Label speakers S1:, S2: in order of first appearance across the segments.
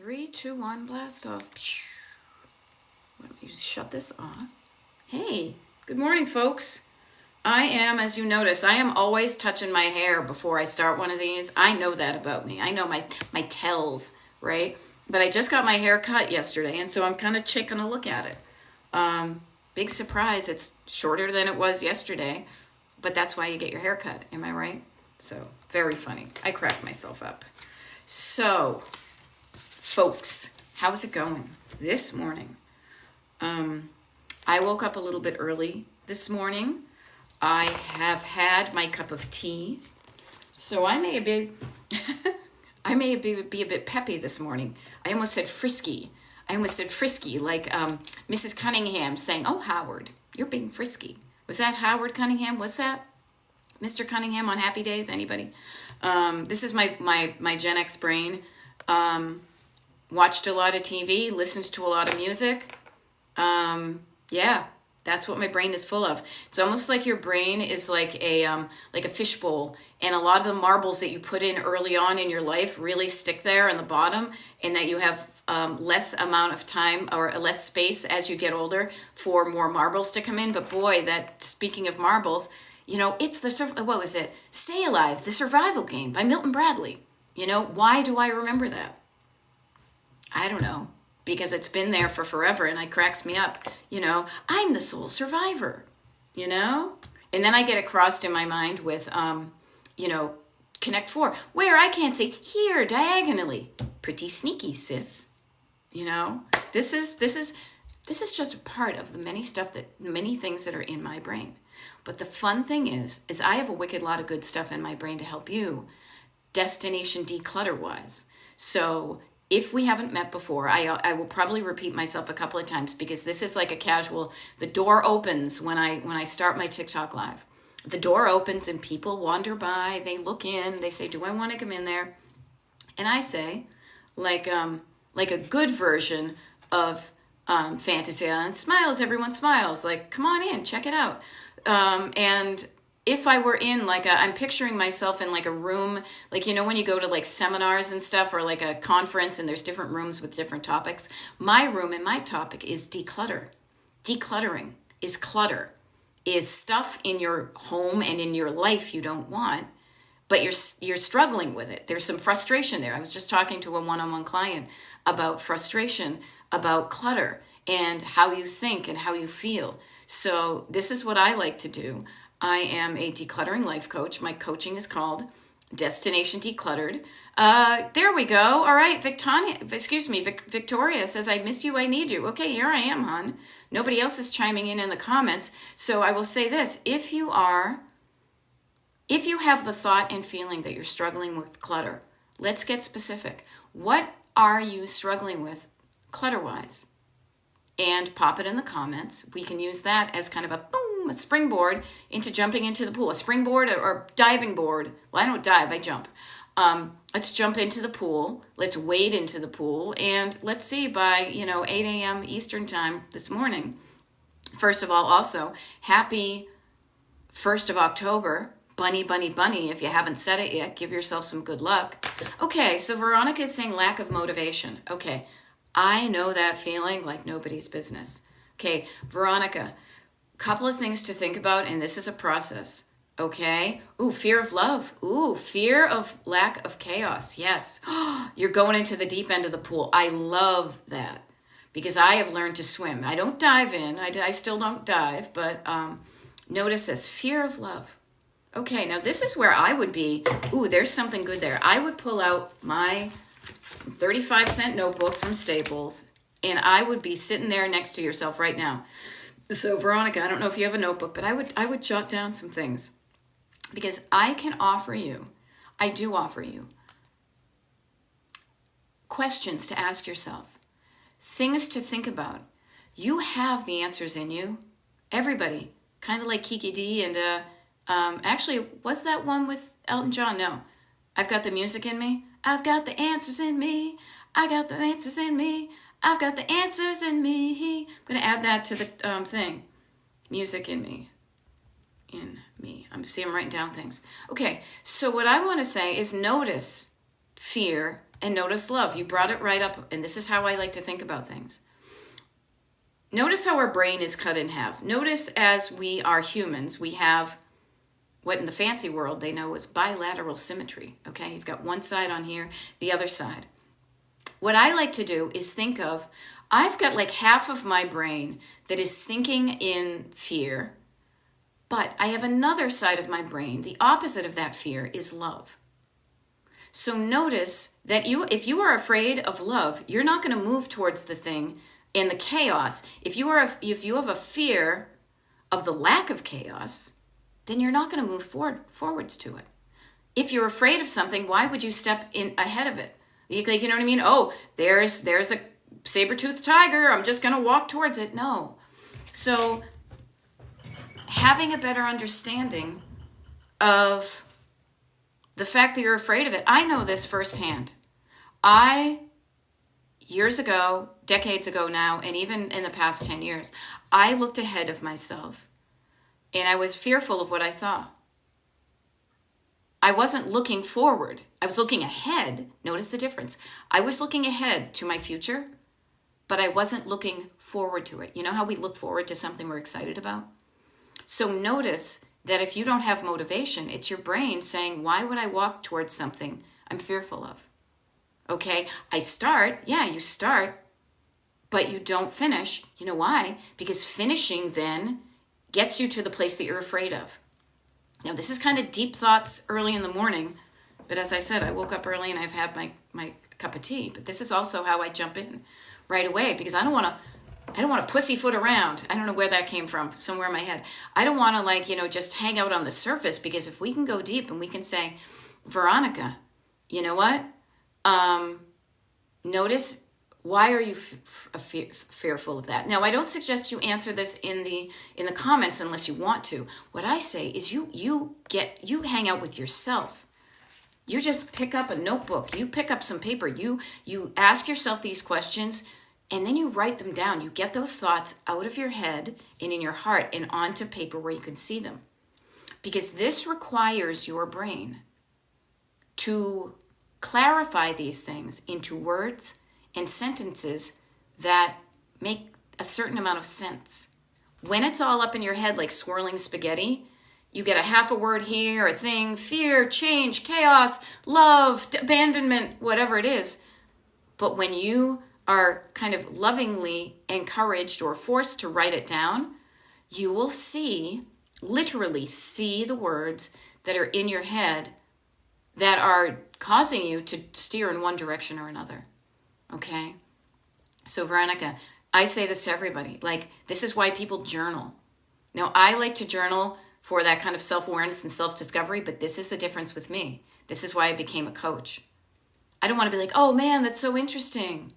S1: Three, two, one, blast off. Let me shut this off. Hey, good morning, folks. I am, as you notice, I am always touching my hair before I start one of these. I know that about me. I know my tells, right? But I just got my hair cut yesterday, and so I'm kind of taking a look at it. Big surprise, it's shorter than it was yesterday, but that's why you get your hair cut. Am I right? So, very funny. I crack myself up. So, folks, how's it going this morning? I woke up a little bit early this morning. I have had my cup of tea, so I may be be a bit peppy this morning. I almost said frisky. Like Mrs. Cunningham saying, "Oh, Howard, you're being frisky." Was that Howard Cunningham? Was that Mr. Cunningham on Happy Days? Anybody? This is my Gen X brain. Watched a lot of TV, listened to a lot of music. Yeah, that's what my brain is full of. It's almost like your brain is like a fishbowl, and a lot of the marbles that you put in early on in your life really stick there in the bottom, and that you have less amount of time or less space as you get older for more marbles to come in. But boy, that speaking of marbles, it's what was it? Stay Alive, the Survival Game by Milton Bradley. Why do I remember that? I don't know, because it's been there for forever and it cracks me up. I'm the sole survivor, And then I get it crossed in my mind with, Connect Four, where I can't say here diagonally. Pretty sneaky, sis. This is just a part of the many things that are in my brain. But the fun thing is I have a wicked lot of good stuff in my brain to help you destination declutter wise. So if we haven't met before, I will probably repeat myself a couple of times because this is like a casual, the door opens when I start my TikTok live. The door opens and people wander by, they look in, they say, "Do I want to come in there?" And I say, like a good version of Fantasy Island, smiles, everyone smiles, like, come on in, check it out. And if I were in I'm picturing myself in like a room, like, when you go to like seminars and stuff or like a conference and there's different rooms with different topics. My room and my topic is declutter. Decluttering is clutter, is stuff in your home and in your life you don't want, but you're struggling with it. There's some frustration there. I was just talking to a one-on-one client about frustration, about clutter and how you think and how you feel. So this is what I like to do. I am a decluttering life coach. My coaching is called Destination Decluttered. There we go. All right, Victoria says, "I miss you, I need you." Okay, here I am, hon. Nobody else is chiming in the comments. So I will say this. If you have the thought and feeling that you're struggling with clutter, let's get specific. What are you struggling with clutter-wise? And pop it in the comments. We can use that as kind of a springboard into jumping into the pool. A springboard or diving board. Well, I don't dive, I jump. Let's jump into the pool. Let's wade into the pool. And let's see by, 8 a.m. Eastern time this morning. First of all, also, happy 1st of October. Bunny, bunny, bunny. If you haven't said it yet, give yourself some good luck. Okay, so Veronica is saying lack of motivation. Okay, I know that feeling like nobody's business. Okay, Veronica, couple of things to think about, and this is a process. Okay. Ooh, fear of love. Ooh, fear of lack of chaos. Yes. You're going into the deep end of the pool. I love that because I have learned to swim. I don't dive in. I still don't dive, but notice this. Fear of love. Okay, now this is where I would be. Ooh, there's something good there. I would pull out my 35-cent notebook from Staples, and I would be sitting there next to yourself right now. So Veronica, I don't know if you have a notebook, but I would jot down some things because I do offer you questions to ask yourself, things to think about. You have the answers in you. Everybody, kind of like Kiki D and actually, was that one with Elton John? No, I've got the music in me. I've got the answers in me. I got the answers in me. I've got the answers in me. I'm going to add that to the thing. Music in me. In me. I'm writing down things. Okay, so what I want to say is notice fear and notice love. You brought it right up, and this is how I like to think about things. Notice how our brain is cut in half. Notice as we are humans, we have what in the fancy world they know is bilateral symmetry. Okay, you've got one side on here, the other side. What I like to do is think of, I've got like half of my brain that is thinking in fear, but I have another side of my brain, the opposite of that fear is love. So notice that if you are afraid of love, you're not going to move towards the thing in the chaos. If you have a fear of the lack of chaos, then you're not going to move forwards to it. If you're afraid of something, why would you step in ahead of it? You know what I mean? Oh, there's a saber-toothed tiger. I'm just going to walk towards it. No. So having a better understanding of the fact that you're afraid of it. I know this firsthand. Years ago, decades ago now, and even in the past 10 years, I looked ahead of myself and I was fearful of what I saw. I wasn't looking forward. I was looking ahead. Notice the difference. I was looking ahead to my future, but I wasn't looking forward to it. You know how we look forward to something we're excited about? So notice that if you don't have motivation, it's your brain saying, why would I walk towards something I'm fearful of? Okay, you start, but you don't finish. You know why? Because finishing then gets you to the place that you're afraid of. Now, this is kind of deep thoughts early in the morning, but as I said, I woke up early and I've had my cup of tea, but this is also how I jump in right away because I don't want to pussyfoot around. I don't know where that came from, somewhere in my head. I don't want to just hang out on the surface because if we can go deep and we can say, Veronica, you know what? Notice, why are you fearful of that? Now, I don't suggest you answer this in the comments unless you want to. What I say is you hang out with yourself. You just pick up a notebook. You pick up some paper. You ask yourself these questions, and then you write them down. You get those thoughts out of your head and in your heart and onto paper where you can see them. Because this requires your brain to clarify these things into words and sentences that make a certain amount of sense. When it's all up in your head like swirling spaghetti, you get a half a word here, a thing, fear, change, chaos, love, abandonment, whatever it is. But when you are kind of lovingly encouraged or forced to write it down, you will literally see the words that are in your head that are causing you to steer in one direction or another. Okay? So Veronica, I say this to everybody. This is why people journal. Now, I like to journal for that kind of self-awareness and self-discovery, but this is the difference with me. This is why I became a coach. I don't want to be like, oh man, that's so interesting,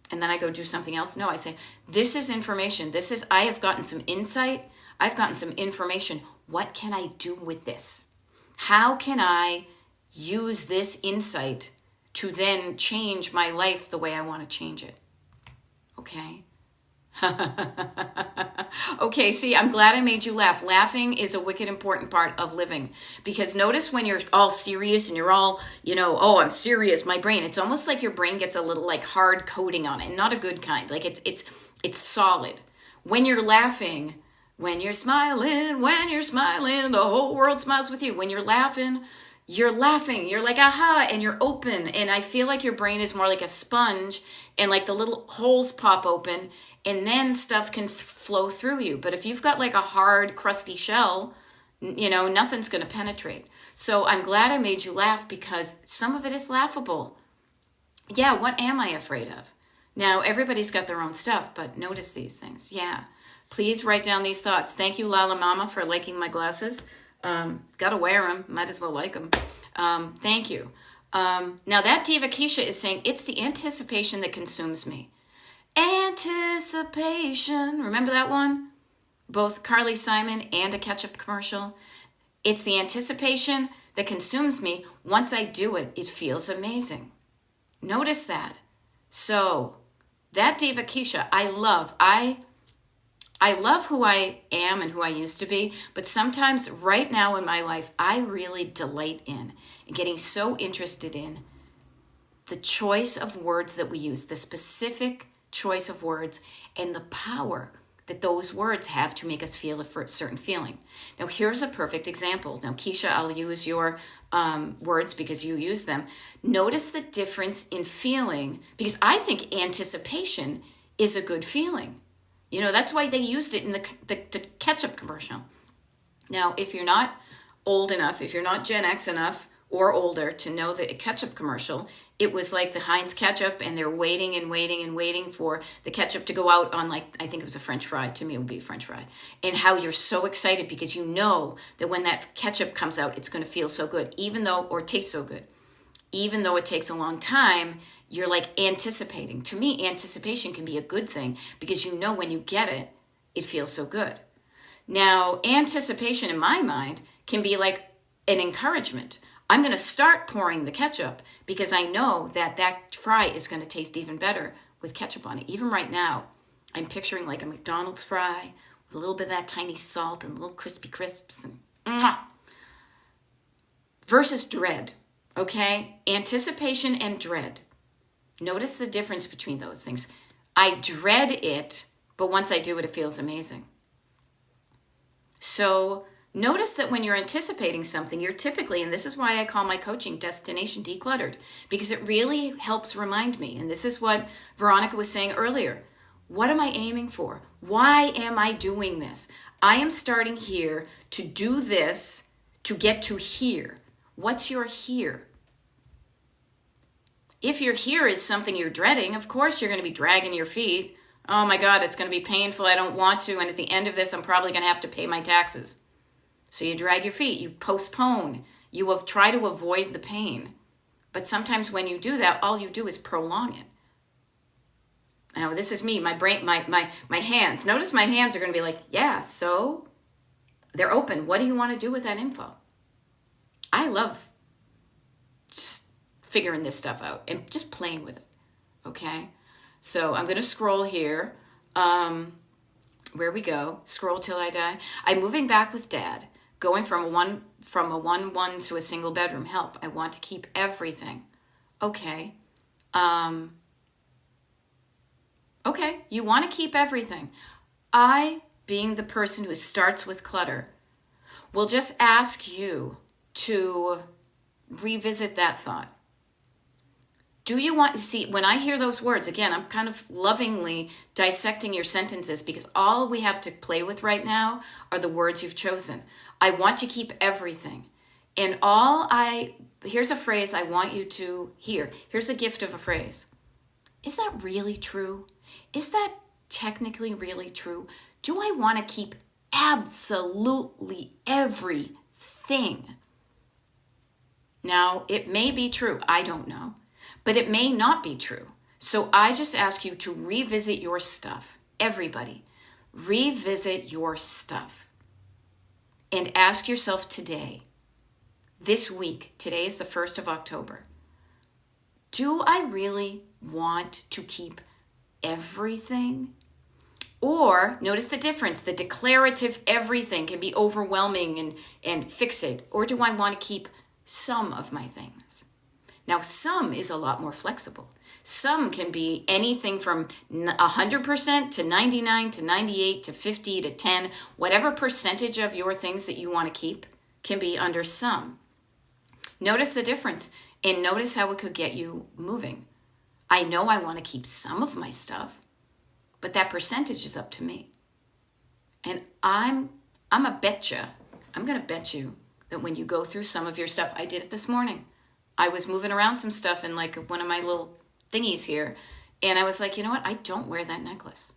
S1: and then I go do something else. No, I say, this is information. I have gotten some insight. I've gotten some information. What can I do with this? How can I use this insight to then change my life the way I want to change it? Okay? Okay, see, I'm glad I made you laugh. Laughing is a wicked important part of living. Because notice when you're all serious and you're all, oh, I'm serious, my brain, it's almost like your brain gets a little hard coating on it. Not a good kind. It's solid. When you're laughing, when you're smiling, the whole world smiles with you. When you're laughing, you're like, aha, and you're open. And I feel like your brain is more like a sponge and the little holes pop open and then stuff can flow through you. But if you've got a hard, crusty shell, nothing's going to penetrate. So I'm glad I made you laugh because some of it is laughable. Yeah, what am I afraid of? Now, everybody's got their own stuff, but notice these things. Yeah. Please write down these thoughts. Thank you, Lala Mama, for liking my glasses. Gotta wear them. Might as well like them. Thank you. Now that Diva Keisha is saying, it's the anticipation that consumes me. Anticipation. Remember that one? Both Carly Simon and a ketchup commercial. It's the anticipation that consumes me. Once I do it, it feels amazing. Notice that. So that Diva Keisha, I love who I am and who I used to be, but sometimes right now in my life, I really delight in and getting so interested in the choice of words that we use, the specific choice of words, and the power that those words have to make us feel a certain feeling. Now, here's a perfect example. Now, Keisha, I'll use your words because you use them. Notice the difference in feeling, because I think anticipation is a good feeling. You know, that's why they used it in the ketchup commercial. Now, if you're not old enough, if you're not Gen X enough or older to know that a ketchup commercial, it was like the Heinz ketchup, and they're waiting and waiting and waiting for the ketchup to go out on, like, I think it was a French fry. To me, it would be a French fry. And how you're so excited because you know that when that ketchup comes out, it's going to feel so good, or taste so good. Even though it takes a long time, you're like anticipating. To me, anticipation can be a good thing because you know when you get it, it feels so good. Now, anticipation in my mind can be like an encouragement. I'm going to start pouring the ketchup because I know that that fry is going to taste even better with ketchup on it. Even right now, I'm picturing like a McDonald's fry with a little bit of that tiny salt and little crispy crisps. And mwah! Versus dread, okay? Anticipation and dread. Notice the difference between those things. I dread it, but once I do it, it feels amazing. So notice that when you're anticipating something, you're typically, and this is why I call my coaching Destination Decluttered, because it really helps remind me, and this is what Veronica was saying earlier, what am I aiming for? Why am I doing this? I am starting here to do this to get to here. What's your here? If your here is something you're dreading, of course you're going to be dragging your feet. Oh my God, it's going to be painful. I don't want to. And at the end of this, I'm probably going to have to pay my taxes. So you drag your feet, you postpone, you will try to avoid the pain. But sometimes when you do that, all you do is prolong it. Now, this is me, my brain, my hands. Notice my hands are going to be like, yeah, so they're open. What do you want to do with that info? I love just figuring this stuff out and just playing with it, okay? So I'm going to scroll here. Where we go, scroll till I die. I'm moving back with Dad, going from a one to a single bedroom. Help, I want to keep everything. Okay. Okay, you want to keep everything. I, being the person who starts with clutter, will just ask you to revisit that thought. Do you want to see, when I hear those words, again, I'm kind of lovingly dissecting your sentences because all we have to play with right now are the words you've chosen. I want to keep everything. And here's a phrase I want you to hear. Here's a gift of a phrase. Is that really true? Is that technically really true? Do I want to keep absolutely everything? Now, it may be true. I don't know. But it may not be true. So I just ask you to revisit your stuff. Everybody, revisit your stuff. And ask yourself today, this week, today is the 1st of October, do I really want to keep everything? Or, notice the difference, the declarative everything can be overwhelming and fixate. Or do I want to keep some of my things? Now, some is a lot more flexible. Some can be anything from 100% to 99 to 98 to 50 to 10. Whatever percentage of your things that you want to keep can be under some. Notice the difference and notice how it could get you moving. I know I want to keep some of my stuff, but that percentage is up to me. And I'm going to bet you that when you go through some of your stuff, I did it this morning. I was moving around some stuff in like one of my little thingies here. And I was like, you know what? I don't wear that necklace.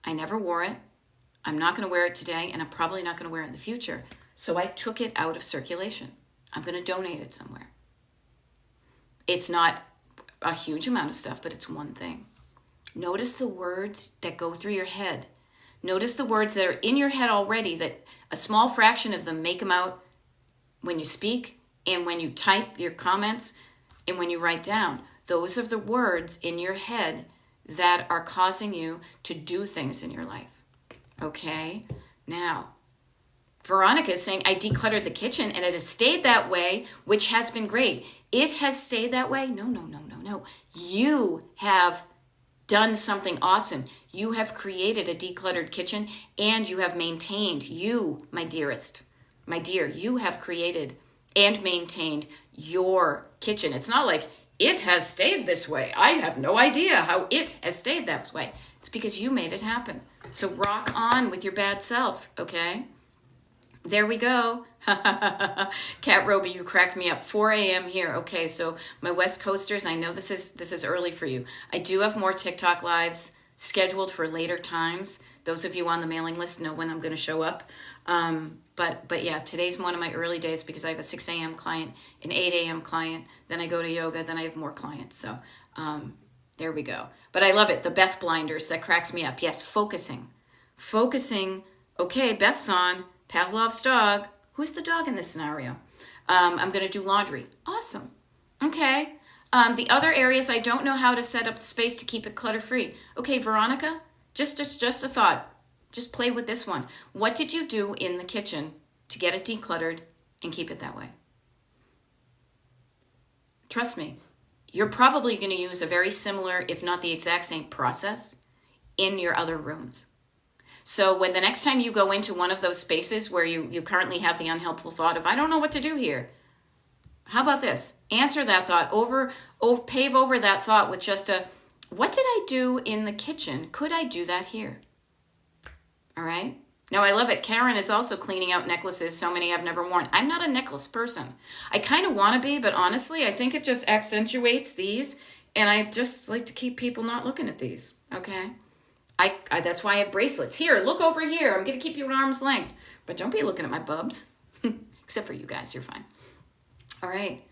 S1: I never wore it. I'm not going to wear it today. And I'm probably not going to wear it in the future. So I took it out of circulation. I'm going to donate it somewhere. It's not a huge amount of stuff, but it's one thing. Notice the words that go through your head. Notice the words that are in your head already, that a small fraction of them make them out when you speak and when you type your comments and when you write down. Those are the words in your head that are causing you to do things in your life. Okay? Now, Veronica is saying, I decluttered the kitchen and it has stayed that way, which has been great. It has stayed that way? No. no. You have done something awesome. You have created a decluttered kitchen, and you have maintained, you, my dearest, my dear, you have created and maintained your kitchen. It's not like it has stayed this way. I have no idea how it has stayed that way. It's because you made it happen. So rock on with your bad self, okay? There we go. Cat Roby, you cracked me up. 4 a.m. here. Okay, so my West Coasters, I know this is early for you. I do have more TikTok lives scheduled for later times. Those of you on the mailing list know when I'm going to show up. But yeah, today's one of my early days because I have a 6 a.m. client, an 8 a.m. client, then I go to yoga, then I have more clients. So there we go. But I love it. The Beth blinders, that cracks me up. Yes, focusing. Okay, Beth's on. Pavlov's dog. Who's the dog in this scenario? I'm going to do laundry. Awesome. Okay. The other areas, I don't know how to set up the space to keep it clutter-free. Okay, Veronica, just a thought. Just play with this one. What did you do in the kitchen to get it decluttered and keep it that way? Trust me, you're probably going to use a very similar, if not the exact same process in your other rooms. So when the next time you go into one of those spaces where you currently have the unhelpful thought of, I don't know what to do here. How about this? Answer that thought, pave over that thought with just what did I do in the kitchen? Could I do that here? All right. Now I love it. Karen is also cleaning out necklaces, so many I've never worn. I'm not a necklace person. I kind of want to be, but honestly, I think it just accentuates these, and I just like to keep people not looking at these. Okay. I that's why I have bracelets. Here, look over here. I'm going to keep you at arm's length. But don't be looking at my bubs. Except for you guys. You're fine. All right.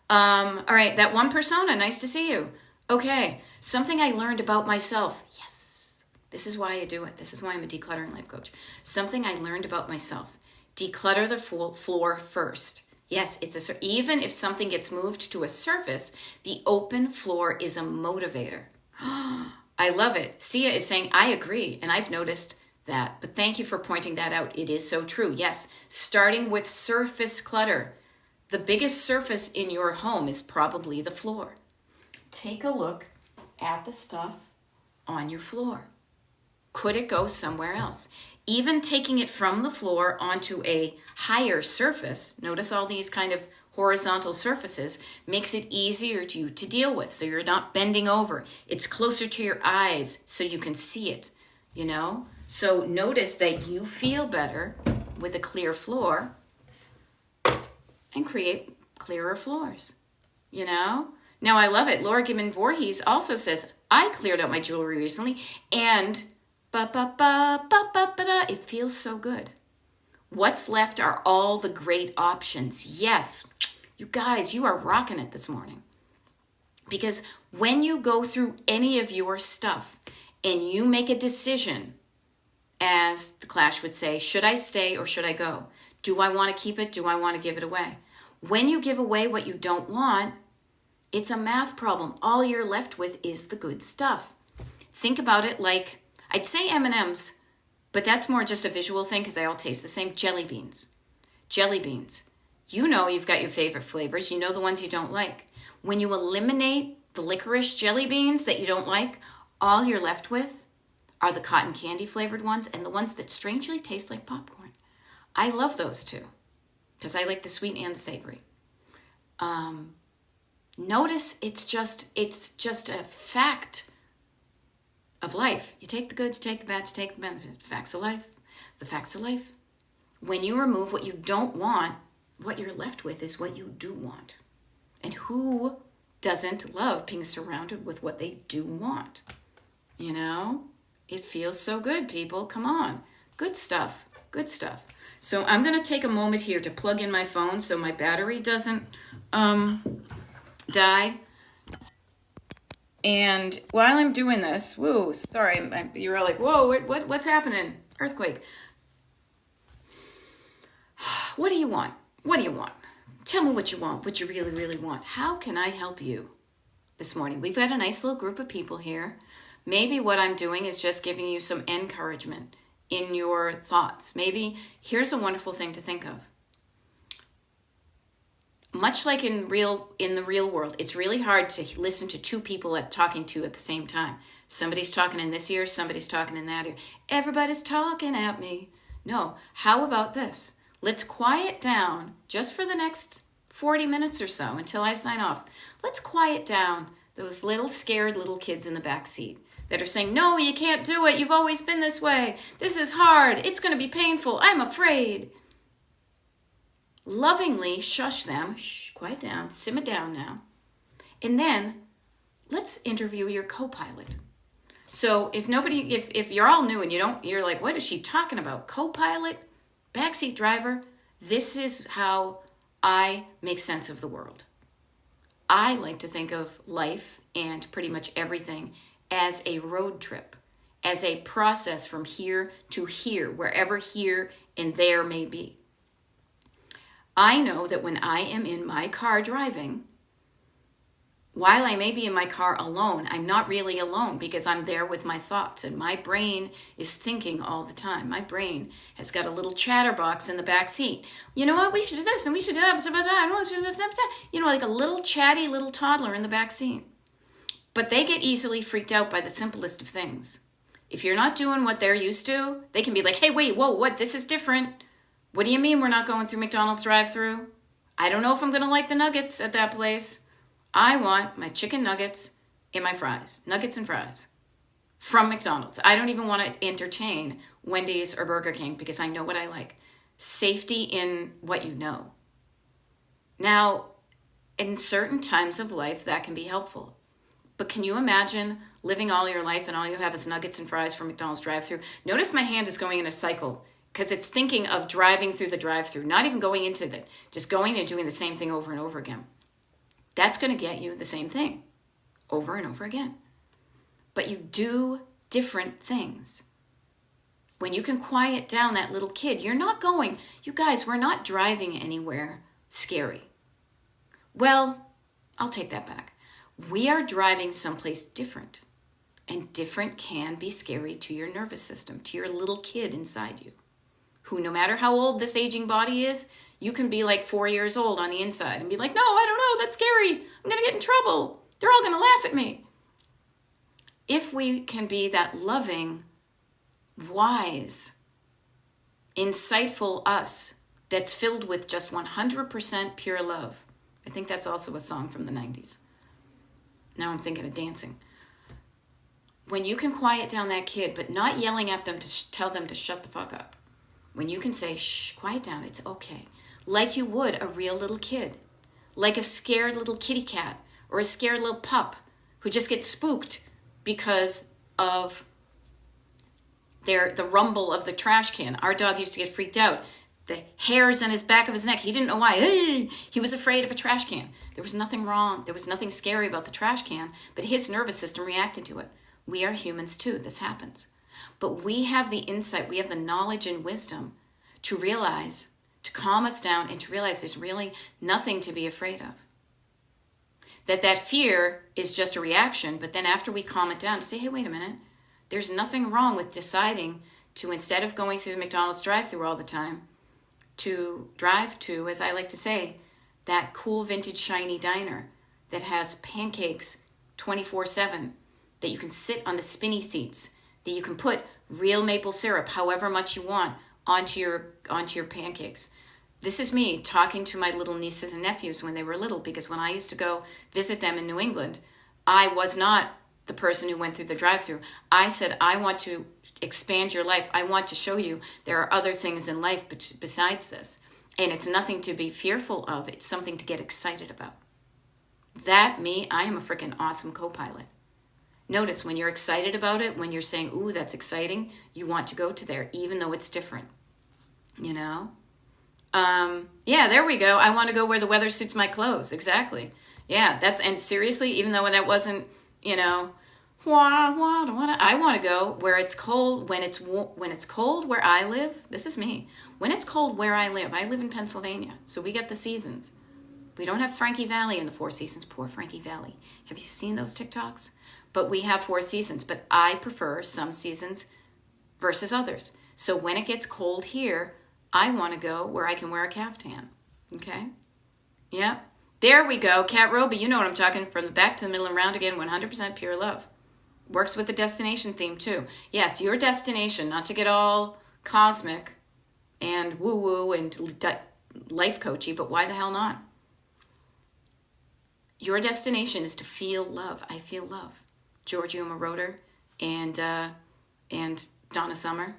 S1: All right. That one persona. Nice to see you. Okay. Something I learned about myself. Yes. This is why I do it. This is why I'm a decluttering life coach. Something I learned about myself. Declutter the floor first. Yes, even if something gets moved to a surface, the open floor is a motivator. I love it. Sia is saying, I agree, and I've noticed that. But thank you for pointing that out. It is so true. Yes, starting with surface clutter. The biggest surface in your home is probably the floor. Take a look at the stuff on your floor. Could it go somewhere else? Even taking it from the floor onto a higher surface, notice all these kind of horizontal surfaces, makes it easier to deal with. So you're not bending over. It's closer to your eyes so you can see it, you know? So notice that you feel better with a clear floor and create clearer floors, you know? Now I love it. Laura Gibbon Voorhees also says, I cleared out my jewelry recently and it feels so good. What's left are all the great options. Yes, you guys, you are rocking it this morning. Because when you go through any of your stuff and you make a decision, as the Clash would say, should I stay or should I go? Do I want to keep it? Do I want to give it away? When you give away what you don't want, it's a math problem. All you're left with is the good stuff. Think about it like, I'd say M&Ms, but that's more just a visual thing because they all taste the same. Jelly beans. Jelly beans. You know you've got your favorite flavors. You know the ones you don't like. When you eliminate the licorice jelly beans that you don't like, all you're left with are the cotton candy flavored ones and the ones that strangely taste like popcorn. I love those too because I like the sweet and the savory. Notice it's just a fact of life. You take the good, you take the bad, you take the bad. The facts of life. The facts of life. When you remove what you don't want, what you're left with is what you do want. And who doesn't love being surrounded with what they do want? You know? It feels so good, people. Come on. Good stuff. Good stuff. So I'm going to take a moment here to plug in my phone so my battery doesn't die. And while I'm doing this, whoa, sorry, you're all like, whoa, what's happening? Earthquake. What do you want? What do you want? Tell me what you want, what you really, really want. How can I help you this morning? We've got a nice little group of people here. Maybe what I'm doing is just giving you some encouragement in your thoughts. Maybe here's a wonderful thing to think of. much like in the real world, it's really hard to listen to two people talking to at the same time. Somebody's talking in this ear, somebody's talking in that ear. Everybody's talking at me. No, how about this? Let's quiet down just for the next 40 minutes or so until I sign off. Let's quiet down those little scared little kids in the back seat that are saying, no, you can't do it. You've always been this way. This is hard. It's going to be painful. I'm afraid. Lovingly shush them. Shh, quiet down. Simmer down now. And then let's interview your co-pilot. So if you're all new and you're like, what is she talking about? Co-pilot, backseat driver. This is how I make sense of the world. I like to think of life and pretty much everything as a road trip, as a process from here to here, wherever here and there may be. I know that when I am in my car driving, while I may be in my car alone, I'm not really alone because I'm there with my thoughts and my brain is thinking all the time. My brain has got a little chatterbox in the back seat. You know what? We should do this and we should do that. You know, like a little chatty little toddler in the back seat. But they get easily freaked out by the simplest of things. If you're not doing what they're used to, they can be like, hey, wait, whoa, what? This is different. What do you mean we're not going through McDonald's drive-thru? I don't know if I'm going to like the nuggets at that place. I want my chicken nuggets and my fries. Nuggets and fries from McDonald's. I don't even want to entertain Wendy's or Burger King because I know what I like. Safety in what you know. Now, in certain times of life, that can be helpful. But can you imagine living all your life and all you have is nuggets and fries from McDonald's drive-thru? Notice my hand is going in a cycle because it's thinking of driving through the drive-thru, not even going into it, just going and doing the same thing over and over again. That's going to get you the same thing over and over again. But you do different things. When you can quiet down that little kid, you're not going, you guys, we're not driving anywhere scary. Well, I'll take that back. We are driving someplace different. And different can be scary to your nervous system, to your little kid inside you, who no matter how old this aging body is, you can be like 4 years old on the inside and be like, no, I don't know, that's scary. I'm going to get in trouble. They're all going to laugh at me. If we can be that loving, wise, insightful us that's filled with just 100% pure love. I think that's also a song from the 90s. Now I'm thinking of dancing. When you can quiet down that kid, but not yelling at them to tell them to shut the fuck up. When you can say, shh, quiet down, it's okay. Like you would a real little kid. Like a scared little kitty cat or a scared little pup who just gets spooked because of the rumble of the trash can. Our dog used to get freaked out. The hairs on his back of his neck, he didn't know why. He was afraid of a trash can. There was nothing wrong. There was nothing scary about the trash can, but his nervous system reacted to it. We are humans too. This happens. But we have the insight, we have the knowledge and wisdom to realize, to calm us down and to realize there's really nothing to be afraid of. That fear is just a reaction, but then after we calm it down, say, hey, wait a minute. There's nothing wrong with deciding to, instead of going through the McDonald's drive-thru all the time, to drive to, as I like to say, that cool vintage shiny diner that has pancakes 24/7, that you can sit on the spinny seats, that you can put real maple syrup, however much you want, onto your pancakes. This is me talking to my little nieces and nephews when they were little, because when I used to go visit them in New England, I was not the person who went through the drive-thru. I said, I want to expand your life. I want to show you there are other things in life besides this. And it's nothing to be fearful of. It's something to get excited about. That, me, I am a freaking awesome co-pilot. Notice when you're excited about it, when you're saying, ooh, that's exciting, you want to go to there, even though it's different. You know? Yeah, there we go. I want to go where the weather suits my clothes. Exactly. Yeah, and seriously, even though that wasn't, I want to go where it's cold, when it's cold where I live. This is me. When it's cold where I live in Pennsylvania, so we get the seasons. We don't have Frankie Valley in the Four Seasons. Poor Frankie Valley. Have you seen those TikToks? But we have 4 seasons, but I prefer some seasons versus others. So when it gets cold here, I want to go where I can wear a caftan, okay? Yeah. There we go. Cat Roby, you know what I'm talking. From the back to the middle and round again, 100% pure love. Works with the destination theme too. Yes, your destination, not to get all cosmic and woo-woo and life coachy, but why the hell not? Your destination is to feel love. I feel love. Giorgio Moroder and Donna Summer.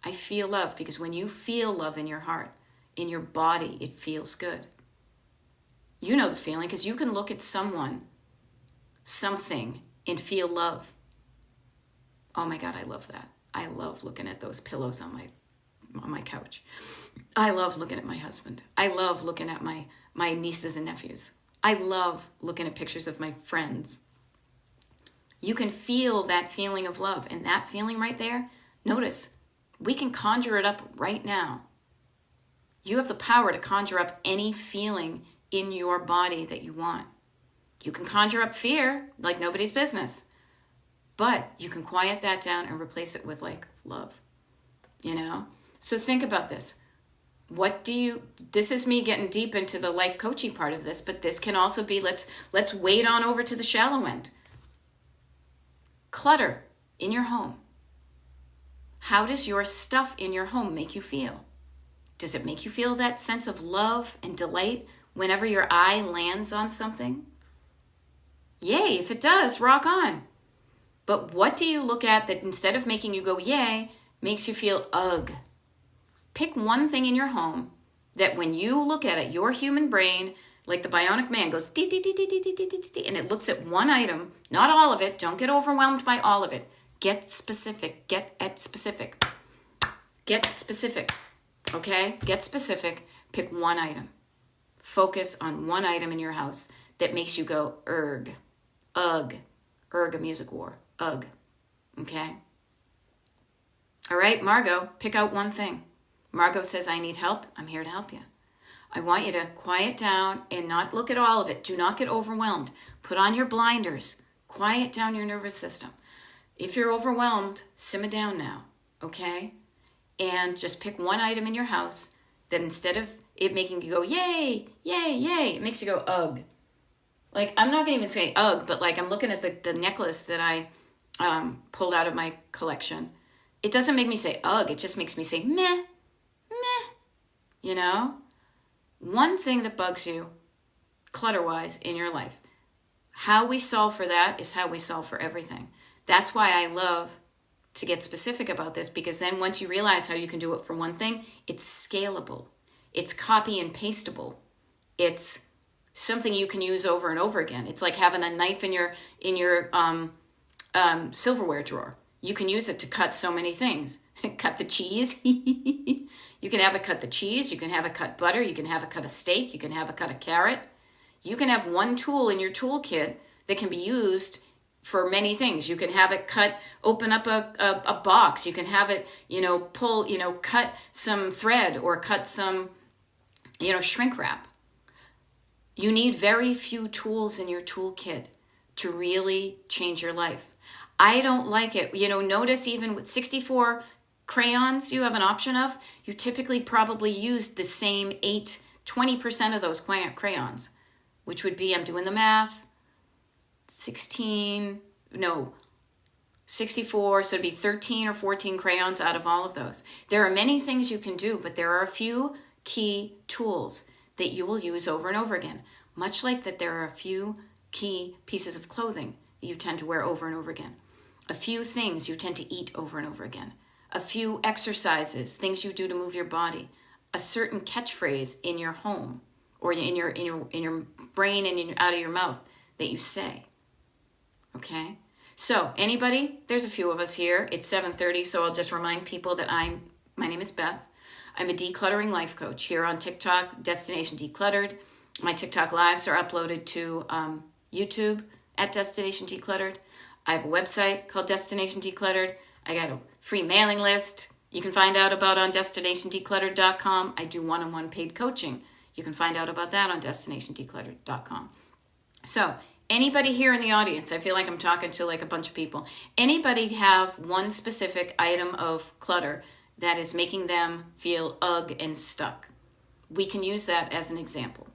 S1: I feel love because when you feel love in your heart, in your body, it feels good. You know the feeling because you can look at someone, something, and feel love. Oh my God, I love that. I love looking at those pillows on my couch. I love looking at my husband. I love looking at my nieces and nephews. I love looking at pictures of my friends. You can feel that feeling of love, and that feeling right there, notice, we can conjure it up right now. You have the power to conjure up any feeling in your body that you want. You can conjure up fear like nobody's business, but you can quiet that down and replace it with like love, you know? So think about this. This is me getting deep into the life coaching part of this, but this can also be, let's wade on over to the shallow end. Clutter in your home. How does your stuff in your home make you feel? Does it make you feel that sense of love and delight whenever your eye lands on something? Yay, if it does, rock on. But what do you look at that instead of making you go yay, makes you feel ugh? Pick one thing in your home that when you look at it, your human brain, like the bionic man, goes dee, dee, dee, dee, dee, dee, dee, dee, dee, and it looks at one item, not all of it. Don't get overwhelmed by all of it. Get specific. Get specific. Get specific. Okay? Get specific. Pick one item. Focus on one item in your house that makes you go erg. Ugh. Erg, a music war. Ugh. Okay? All right, Margot, pick out one thing. Margot says, I need help. I'm here to help you. I want you to quiet down and not look at all of it. Do not get overwhelmed. Put on your blinders. Quiet down your nervous system. If you're overwhelmed, simmer down now, okay? And just pick one item in your house that instead of it making you go, yay, yay, yay, it makes you go, ugh. Like, I'm not going to even say ugh, but like I'm looking at the necklace that I pulled out of my collection. It doesn't make me say ugh. It just makes me say meh, meh, you know? One thing that bugs you, clutter-wise, in your life. How we solve for that is how we solve for everything. That's why I love to get specific about this, because then once you realize how you can do it for one thing, it's scalable. It's copy and pastable. It's something you can use over and over again. It's like having a knife in your silverware drawer. You can use it to cut so many things. Cut the cheese. You can have it cut the cheese. You can have it cut butter. You can have it cut a steak. You can have it cut a carrot. You can have one tool in your toolkit that can be used for many things. You can have it open up a box. You can have it, cut some thread or cut some, shrink wrap. You need very few tools in your toolkit to really change your life. I don't like it. Notice even with 64 crayons you have an option of, you typically probably use the same 20% of those crayons, which would be, I'm doing the math, 64, so it'd be 13 or 14 crayons out of all of those. There are many things you can do, but there are a few key tools that you will use over and over again, much like that there are a few key pieces of clothing that you tend to wear over and over again, a few things you tend to eat over and over again, a few exercises, things you do to move your body, a certain catchphrase in your home or in your brain and out of your mouth that you say. Okay? So, anybody? There's a few of us here. It's 7:30, so I'll just remind people that my name is Beth. I'm a decluttering life coach here on TikTok, Destination Decluttered. My TikTok lives are uploaded to YouTube at Destination Decluttered. I have a website called Destination Decluttered. I got a free mailing list you can find out about on DestinationDecluttered.com. I do one-on-one paid coaching. You can find out about that on DestinationDecluttered.com. So, anybody here in the audience, I feel like I'm talking to like a bunch of people. Anybody have one specific item of clutter that is making them feel ugh and stuck? We can use that as an example.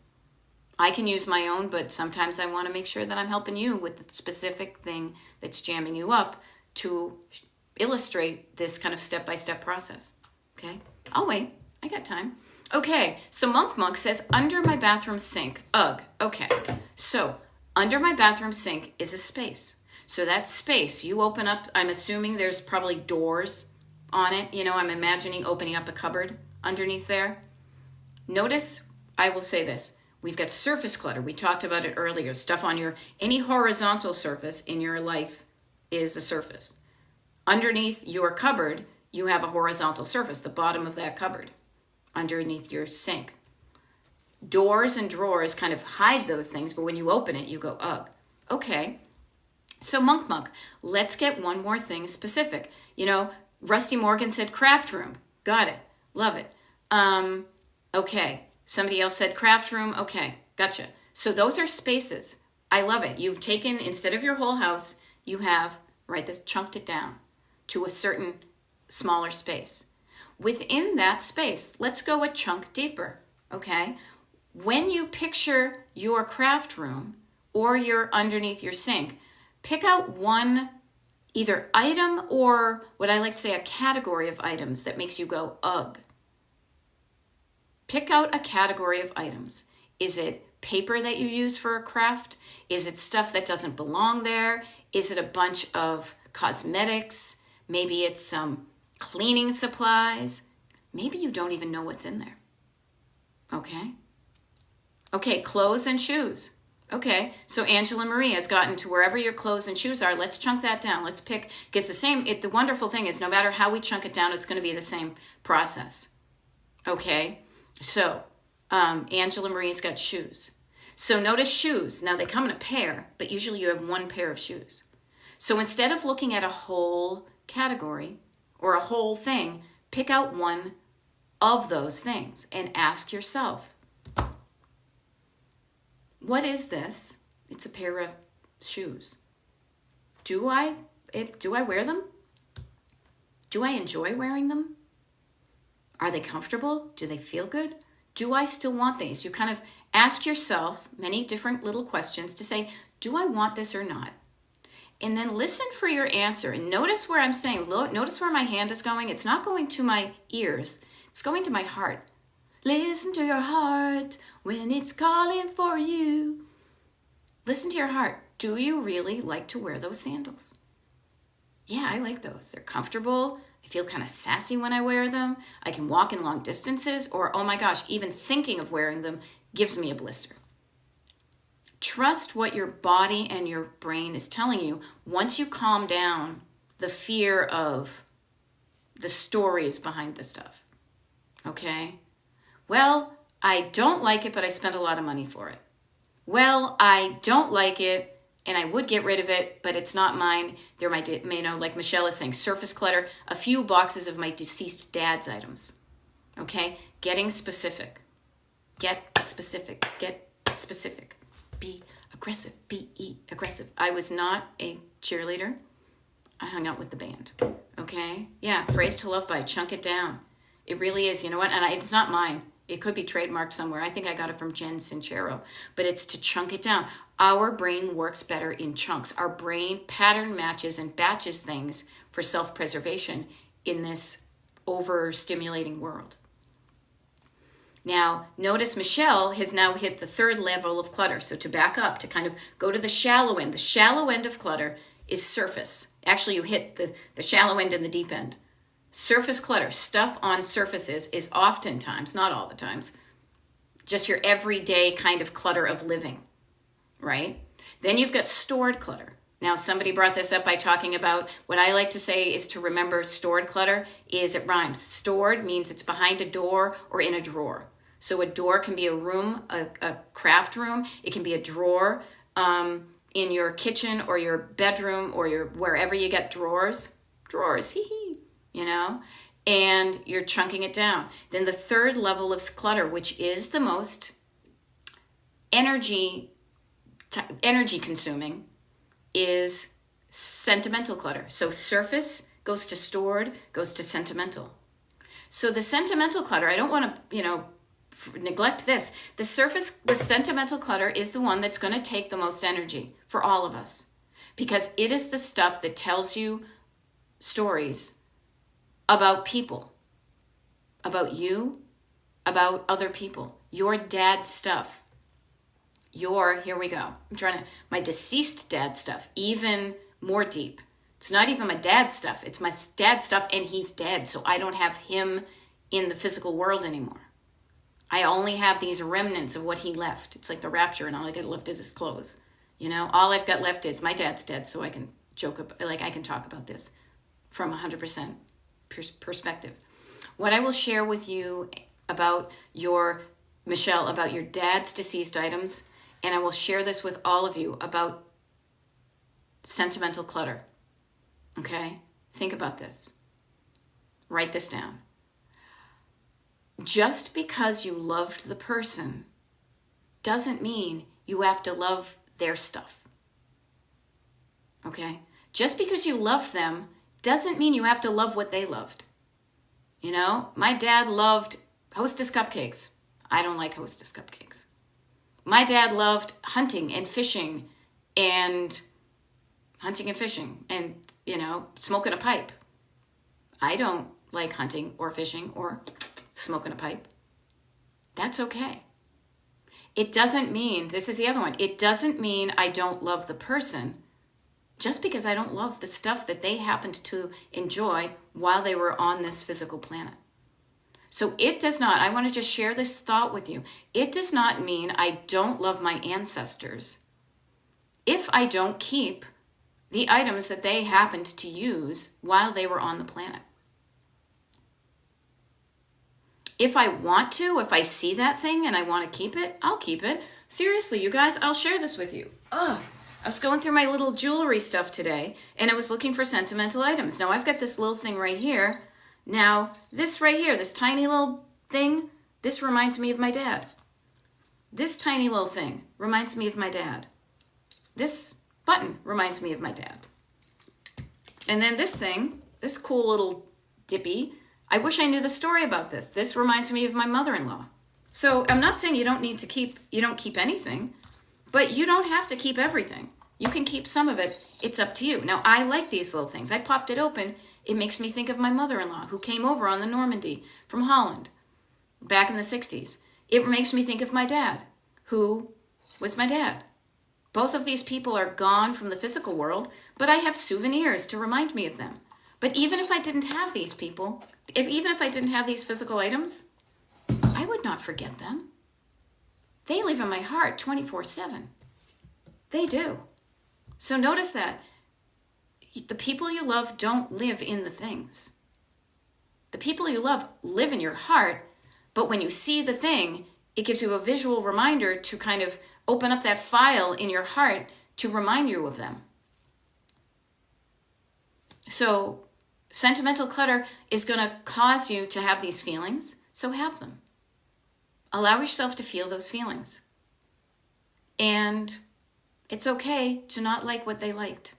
S1: I can use my own, but sometimes I want to make sure that I'm helping you with the specific thing that's jamming you up to illustrate this kind of step-by-step process. Okay, I'll wait. I got time. Okay, so Monk says, under my bathroom sink. Ugh. Okay, so under my bathroom sink is a space. So that space, you open up, I'm assuming there's probably doors on it. You know, I'm imagining opening up a cupboard underneath there. Notice, I will say this. We've got surface clutter. We talked about it earlier. Stuff on any horizontal surface in your life is a surface. Underneath your cupboard, you have a horizontal surface, the bottom of that cupboard, underneath your sink. Doors and drawers kind of hide those things, but when you open it, you go, ugh. Okay, so Monk, let's get one more thing specific. You know, Rusty Morgan said craft room. Got it. Love it. Okay, somebody else said craft room. Okay, gotcha. So those are spaces. I love it. You've taken, instead of your whole house, you have, chunked it down to a certain smaller space. Within that space, let's go a chunk deeper, okay? When you picture your craft room or you're underneath your sink, pick out one either item or what I like to say a category of items that makes you go, ugh. Pick out a category of items. Is it paper that you use for a craft? Is it stuff that doesn't belong there? Is it a bunch of cosmetics? Maybe it's some cleaning supplies. Maybe you don't even know what's in there. Okay? Okay, clothes and shoes. Okay, so Angela Marie has gotten to wherever your clothes and shoes are. Let's chunk that down. Let's pick, because the wonderful thing is no matter how we chunk it down, it's going to be the same process. Okay, so Angela Marie's got shoes. So notice shoes. Now they come in a pair, but usually you have one pair of shoes. So instead of looking at a whole category or a whole thing, pick out one of those things and ask yourself, what is this? It's a pair of shoes. Do I wear them? Do I enjoy wearing them? Are they comfortable? Do they feel good? Do I still want these? You kind of ask yourself many different little questions to say, do I want this or not? And then listen for your answer. And notice where I'm saying, notice where my hand is going. It's not going to my ears. It's going to my heart. Listen to your heart when it's calling for you. Listen to your heart. Do you really like to wear those sandals? Yeah, I like those. They're comfortable. I feel kind of sassy when I wear them. I can walk in long distances, or oh my gosh, even thinking of wearing them gives me a blister. Trust what your body and your brain is telling you once you calm down the fear of the stories behind the stuff. Okay? Well, I don't like it, but I spent a lot of money for it. Well, I don't like it, and I would get rid of it, but it's not mine. They're my, like Michelle is saying, surface clutter, a few boxes of my deceased dad's items. Okay? Getting specific. Get specific. Get specific. Be aggressive. Be aggressive. I was not a cheerleader. I hung out with the band. Okay? Yeah, phrase to love by, chunk it down. It really is. You know what? And it's not mine. It could be trademarked somewhere. I think I got it from Jen Sincero. But it's to chunk it down. Our brain works better in chunks. Our brain pattern matches and batches things for self-preservation in this overstimulating world. Now, notice Michelle has now hit the third level of clutter. So to back up, to kind of go to the shallow end. The shallow end of clutter is surface. Actually, you hit the shallow end and the deep end. Surface clutter, stuff on surfaces, is oftentimes, not all the times, just your everyday kind of clutter of living, right? Then you've got stored clutter. Now, somebody brought this up by talking about what I like to say is to remember stored clutter is it rhymes. Stored means it's behind a door or in a drawer. So a door can be a room, a craft room. It can be a drawer in your kitchen or your bedroom or wherever you get drawers. Drawers, hee hee. You know, and you're chunking it down. Then the third level of clutter, which is the most energy consuming, is sentimental clutter. So surface goes to stored, goes to sentimental. So the sentimental clutter, I don't want to, neglect this. The sentimental clutter is the one that's going to take the most energy for all of us, because it is the stuff that tells you stories about people, about you, about other people, your dad's stuff. Here we go. My deceased dad stuff, even more deep. It's not even my dad's stuff. It's my dad's stuff, and he's dead, so I don't have him in the physical world anymore. I only have these remnants of what he left. It's like the rapture, and all I got left is his clothes. All I've got left is my dad's dead, so I can I can talk about this from 100% perspective. What I will share with you about Michelle, about your dad's deceased items, and I will share this with all of you about sentimental clutter. Okay? Think about this. Write this down. Just because you loved the person doesn't mean you have to love their stuff. Okay? Just because you loved them doesn't mean you have to love what they loved. My dad loved Hostess cupcakes. I don't like Hostess cupcakes. My dad loved hunting and fishing and smoking a pipe. I don't like hunting or fishing or smoking a pipe. That's okay. It doesn't mean, this is the other one, it doesn't mean I don't love the person just because I don't love the stuff that they happened to enjoy while they were on this physical planet. So it does not, I want to just share this thought with you. It does not mean I don't love my ancestors if I don't keep the items that they happened to use while they were on the planet. If I want to, if I see that thing and I want to keep it, I'll keep it. Seriously, you guys, I'll share this with you. I was going through my little jewelry stuff today, and I was looking for sentimental items. Now, I've got this little thing right here. Now, this right here, this tiny little thing, this reminds me of my dad. This tiny little thing reminds me of my dad. This button reminds me of my dad. And then this thing, this cool little dippy, I wish I knew the story about this. This reminds me of my mother-in-law. So I'm not saying you don't keep anything, but you don't have to keep everything. You can keep some of it. It's up to you. Now, I like these little things. I popped it open. It makes me think of my mother-in-law who came over on the Normandy from Holland back in the 60s. It makes me think of my dad, who was my dad. Both of these people are gone from the physical world, but I have souvenirs to remind me of them. But even if I didn't have these people, even if I didn't have these physical items, I would not forget them. They live in my heart 24/7. They do. So notice that the people you love don't live in the things. The people you love live in your heart, but when you see the thing, it gives you a visual reminder to kind of open up that file in your heart to remind you of them. So sentimental clutter is going to cause you to have these feelings, so have them. Allow yourself to feel those feelings. And it's okay to not like what they liked.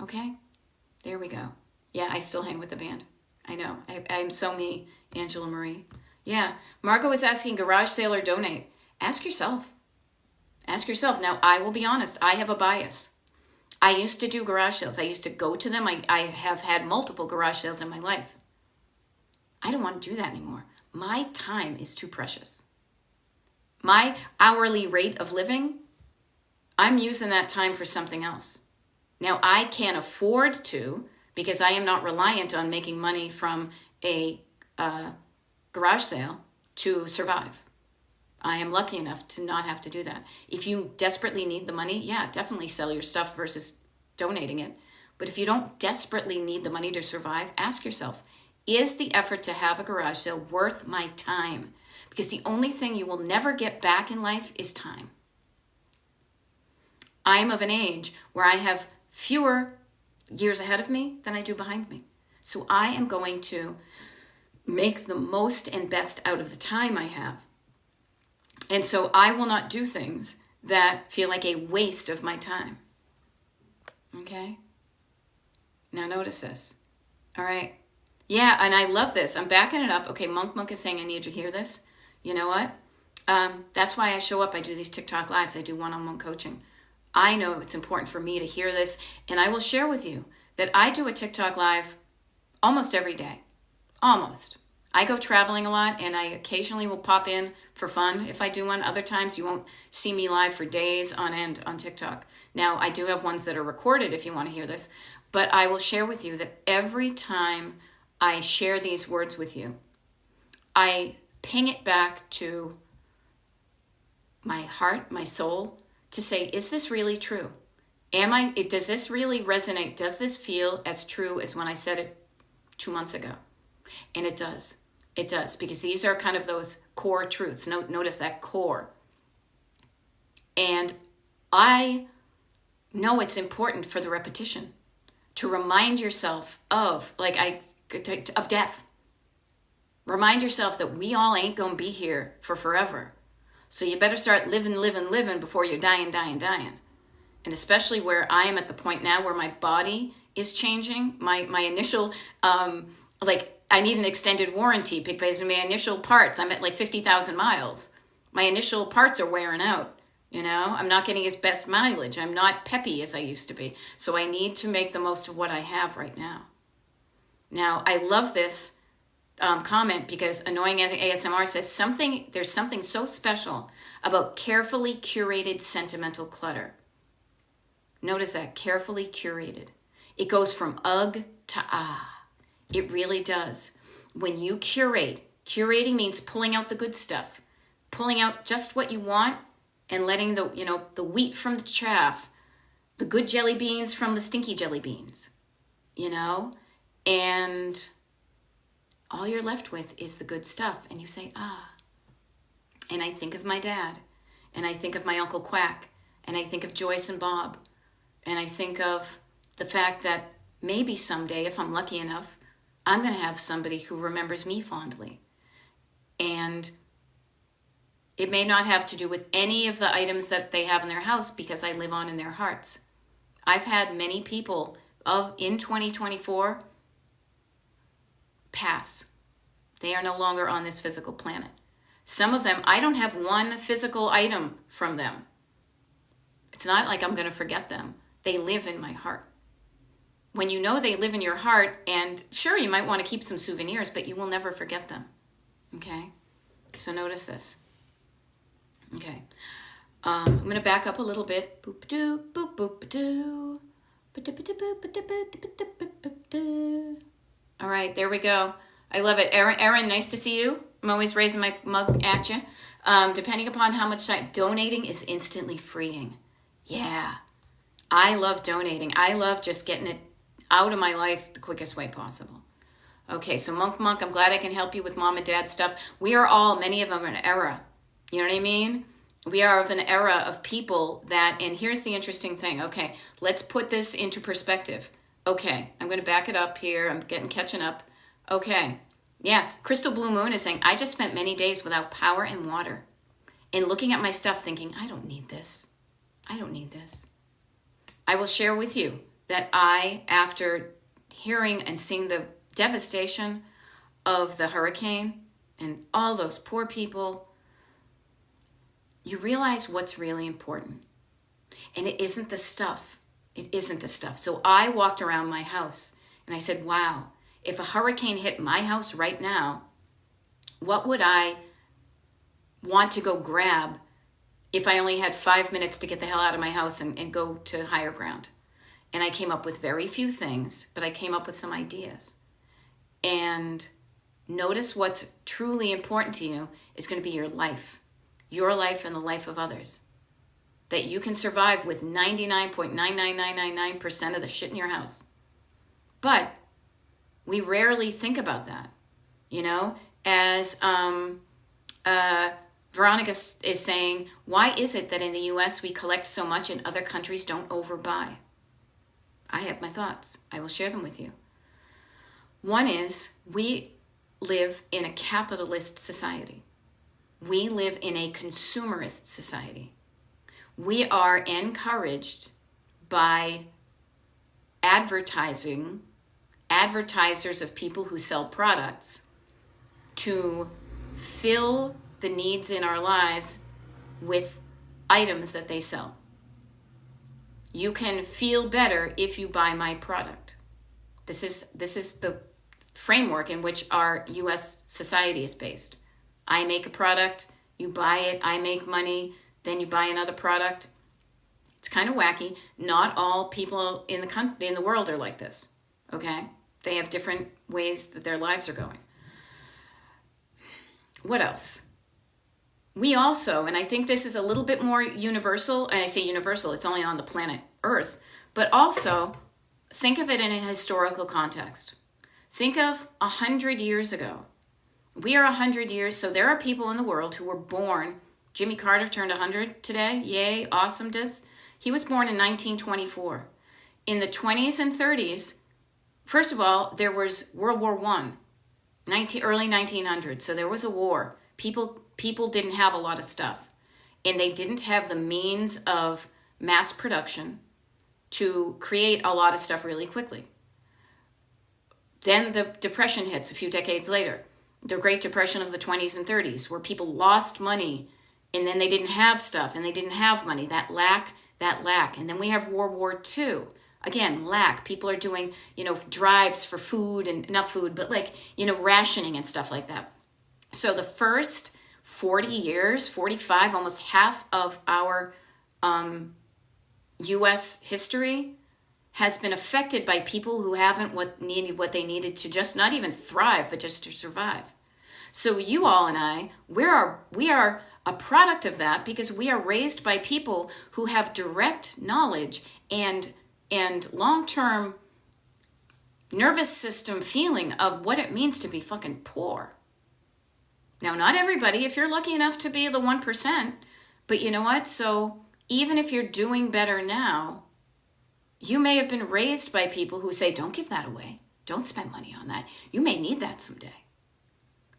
S1: Okay? There we go. Yeah, I still hang with the band. I know. I'm so me, Angela Marie. Yeah. Margot is asking garage sale or donate. Ask yourself. Ask yourself. Now, I will be honest. I have a bias. I used to do garage sales. I used to go to them. I have had multiple garage sales in my life. I don't want to do that anymore. My time is too precious. My hourly rate of living, I'm using that time for something else. Now, I can't afford to, because I am not reliant on making money from a garage sale to survive. I am lucky enough to not have to do that. If you desperately need the money, yeah, definitely sell your stuff versus donating it. But if you don't desperately need the money to survive, ask yourself, is the effort to have a garage sale worth my time? Because the only thing you will never get back in life is time. I am of an age where I have fewer years ahead of me than I do behind me. So I am going to make the most and best out of the time I have. And so I will not do things that feel like a waste of my time. Okay? Now notice this. All right? Yeah, and I love this. I'm backing it up. Okay, Monk is saying I need to hear this. You know what? That's why I show up. I do these TikTok lives. I do one-on-one coaching. I know it's important for me to hear this, and I will share with you that I do a TikTok live almost every day. Almost. I go traveling a lot, and I occasionally will pop in for fun if I do one. Other times you won't see me live for days on end on TikTok. Now, I do have ones that are recorded if you want to hear this, but I will share with you that every time I share these words with you, I ping it back to my heart, my soul, to say, is this really true? Does this really resonate? Does this feel as true as when I said it 2 months ago? And it does. It does, because these are kind of those core truths. Notice that core. And I know it's important for the repetition to remind yourself of death. Remind yourself that we all ain't going to be here for forever. So you better start living before you're dying. And especially where I am at the point now where my body is changing. My initial, I need an extended warranty because of my initial parts. I'm at like 50,000 miles. My initial parts are wearing out. You know, I'm not getting as best mileage. I'm not peppy as I used to be. So I need to make the most of what I have right now. Now, I love this comment because Annoying ASMR says there's something so special about carefully curated sentimental clutter. Notice that, carefully curated. It goes from ugh to ah. It really does. When you curating means pulling out the good stuff, pulling out just what you want and letting the wheat from the chaff, the good jelly beans from the stinky jelly beans, and all you're left with is the good stuff. And you say, ah. And I think of my dad, and I think of my Uncle Quack, and I think of Joyce and Bob, and I think of the fact that maybe someday, if I'm lucky enough, I'm going to have somebody who remembers me fondly. And it may not have to do with any of the items that they have in their house because I live on in their hearts. I've had many people in 2024 pass. They are no longer on this physical planet. Some of them, I don't have one physical item from them. It's not like I'm going to forget them. They live in my heart. When you know they live in your heart, and sure, you might want to keep some souvenirs, but you will never forget them. Okay? So notice this. Okay. I'm going to back up a little bit. Boop-a-doo, boop-boop-a-doo. All right, there we go. I love it. Erin, nice to see you. I'm always raising my mug at you. Depending upon how much time, donating is instantly freeing. Yeah. I love donating. I love just getting it out of my life the quickest way possible. Okay, so Monk, I'm glad I can help you with mom and dad stuff. We are all, many of them, an era. You know what I mean? We are of an era of people that, and here's the interesting thing. Okay, let's put this into perspective. Okay, I'm going to back it up here. I'm catching up. Okay, yeah, Crystal Blue Moon is saying, I just spent many days without power and water and looking at my stuff thinking, I don't need this. I don't need this. I will share with you that after hearing and seeing the devastation of the hurricane and all those poor people, you realize what's really important. And it isn't the stuff. It isn't the stuff. So I walked around my house and I said, wow, if a hurricane hit my house right now, what would I want to go grab if I only had 5 minutes to get the hell out of my house and go to higher ground? And I came up with very few things, but I came up with some ideas. And notice what's truly important to you is going to be your life and the life of others. That you can survive with 99.99999% of the shit in your house. But we rarely think about that, as Veronica is saying, why is it that in the U.S. we collect so much and other countries don't overbuy? I have my thoughts. I will share them with you. One is we live in a capitalist society. We live in a consumerist society. We are encouraged by advertisers of people who sell products to fill the needs in our lives with items that they sell. You can feel better if you buy my product. This is the framework in which our US society is based. I make a product, you buy it, I make money, then you buy another product. It's kind of wacky. Not all people in the world are like this. Okay? They have different ways that their lives are going. What else? We also, and I think this is a little bit more universal, and I say universal, it's only on the planet Earth, but also think of it in a historical context. Think of 100 years ago. We are 100 years, so there are people in the world who were born. Jimmy Carter turned 100 today. Yay, awesomeness. He was born in 1924. In the 20s and 30s, first of all, there was World War I, early 1900s, so there was a war. People didn't have a lot of stuff, and they didn't have the means of mass production to create a lot of stuff really quickly. Then the Depression hits a few decades later, the Great Depression of the 20s and 30s, where people lost money, and then they didn't have stuff, and they didn't have money, that lack. And then we have World War II. Again, lack. People are doing, drives for food, and not food, but rationing and stuff like that. So the first 40 years, 45, almost half of our U.S. history has been affected by people who haven't what they needed to just not even thrive, but just to survive. So you all and I, we are a product of that because we are raised by people who have direct knowledge and long-term nervous system feeling of what it means to be fucking poor. Now, not everybody, if you're lucky enough to be the 1%, but you know what? So even if you're doing better now, you may have been raised by people who say, don't give that away. Don't spend money on that. You may need that someday.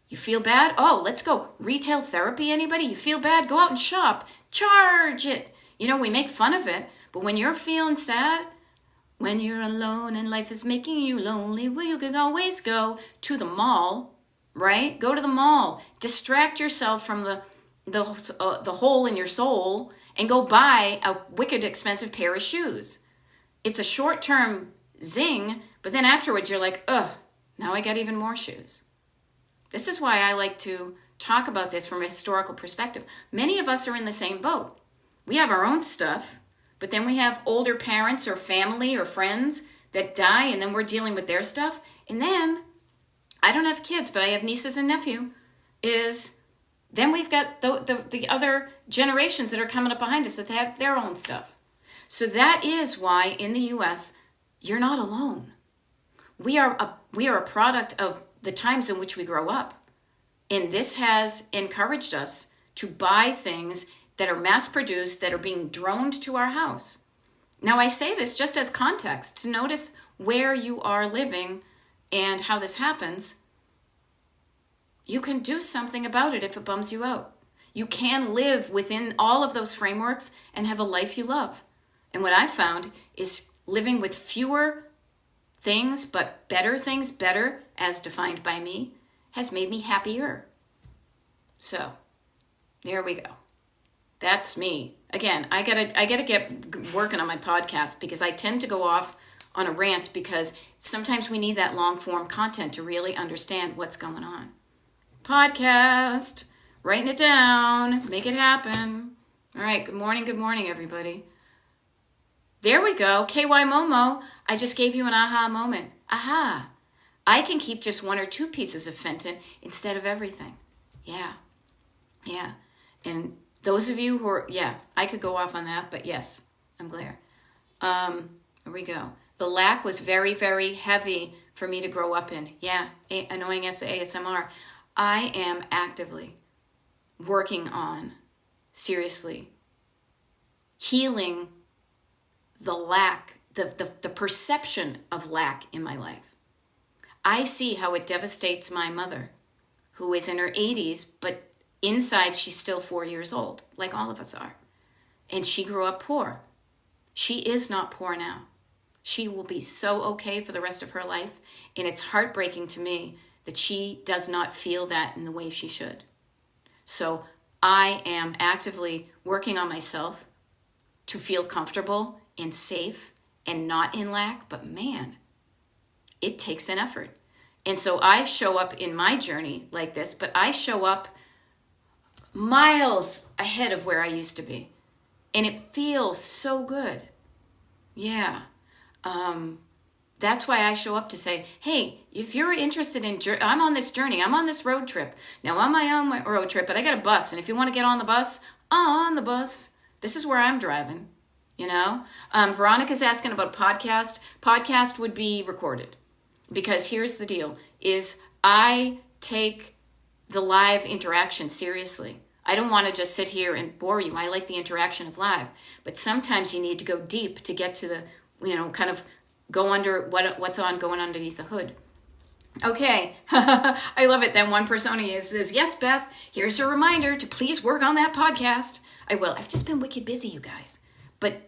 S1: You feel bad? Oh, let's go. Retail therapy, anybody? You feel bad? Go out and shop. Charge it. We make fun of it, but when you're feeling sad, when you're alone and life is making you lonely, well, you can always go to the mall, right? Go to the mall. Distract yourself from the hole in your soul and go buy a wicked expensive pair of shoes. It's a short-term zing, but then afterwards you're like, ugh, now I got even more shoes. This is why I like to talk about this from a historical perspective. Many of us are in the same boat. We have our own stuff, but then we have older parents or family or friends that die, and then we're dealing with their stuff. And then, I don't have kids, but I have nieces and nephew, then we've got the other generations that are coming up behind us that they have their own stuff. So that is why in the U.S., you're not alone. We are a product of the times in which we grow up. And this has encouraged us to buy things that are mass-produced, that are being droned to our house. Now, I say this just as context to notice where you are living and how this happens. You can do something about it if it bums you out. You can live within all of those frameworks and have a life you love. And what I found is living with fewer things, but better as defined by me, has made me happier. So, there we go. That's me. Again, I gotta get working on my podcast because I tend to go off on a rant because sometimes we need that long form content to really understand what's going on. Podcast, writing it down, make it happen. All right, good morning, everybody. There we go. KY Momo, I just gave you an aha moment. Aha. I can keep just 1 or 2 pieces of Fenton instead of everything. Yeah. And those of you who are, I could go off on that, but yes, I'm glad. Here we go. The lack was very, very heavy for me to grow up in. Yeah, annoying ASMR. I am actively working on, seriously, healing the lack, the perception of lack in my life. I see how it devastates my mother, who is in her 80s, but inside she's still 4 years old, like all of us are. And she grew up poor. She is not poor now. She will be so okay for the rest of her life, and it's heartbreaking to me that she does not feel that in the way she should. So I am actively working on myself to feel comfortable and safe and not in lack. But man, it takes an effort. And so I show up in my journey like this, but I show up miles ahead of where I used to be. And it feels so good. Yeah. That's why I show up to say, hey, if you're interested in, I'm on this journey, I'm on this road trip. Now I'm on my road trip, but I got a bus. And if you want to get on the bus, this is where I'm driving, you know? Veronica's asking about podcast. Podcast would be recorded. Because here's the deal, is I take the live interaction seriously. I don't want to just sit here and bore you. I like the interaction of live. But sometimes you need to go deep to get to the, kind of go under what's going underneath the hood. Okay, I love it. Then one persona says, yes, Beth, here's a reminder to please work on that podcast. I will. I've just been wicked busy, you guys. But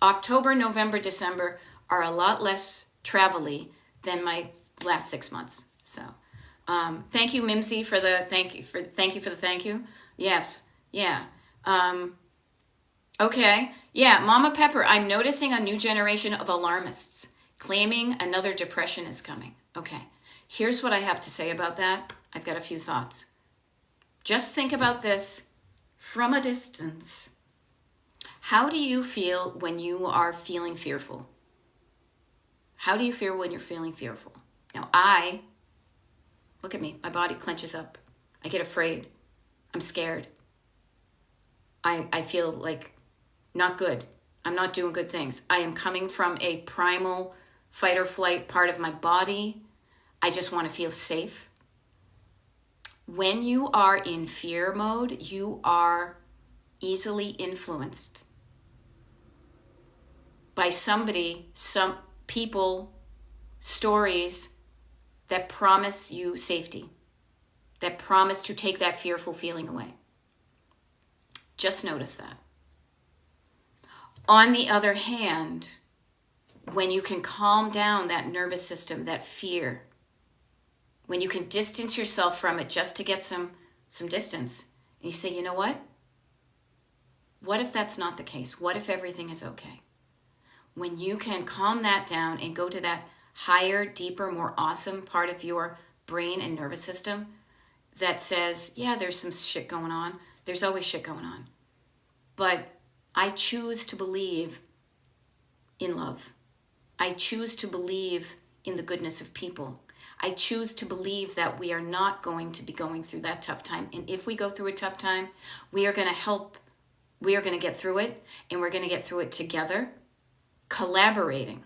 S1: October, November, December are a lot less travel-y than my last 6 months. So thank you, Mimsy, for the thank you for the thank you. Yes. Yeah. Okay. Yeah, Mama Pepper, I'm noticing a new generation of alarmists claiming another depression is coming. Okay. Here's what I have to say about that. I've got a few thoughts. Just think about this from a distance. How do you feel when you are feeling fearful? How do you feel when you're feeling fearful? Now, look at me, my body clenches up. I get afraid. I'm scared. I feel like not good. I'm not doing good things. I am coming from a primal fight or flight part of my body. I just want to feel safe. When you are in fear mode, you are easily influenced by somebody, some people, stories that promise you safety, that promise to take that fearful feeling away. Just notice that. On the other hand, when you can calm down that nervous system, that fear, when you can distance yourself from it just to get some distance, and you say, you know what? What if that's not the case? What if everything is okay? When you can calm that down and go to that higher, deeper, more awesome part of your brain and nervous system that says, yeah, there's some shit going on. There's always shit going on. But I choose to believe in love. I choose to believe in the goodness of people. I choose to believe that we are not going to be going through that tough time. And if we go through a tough time, we are going to get through it, and we're going to get through it together, collaborating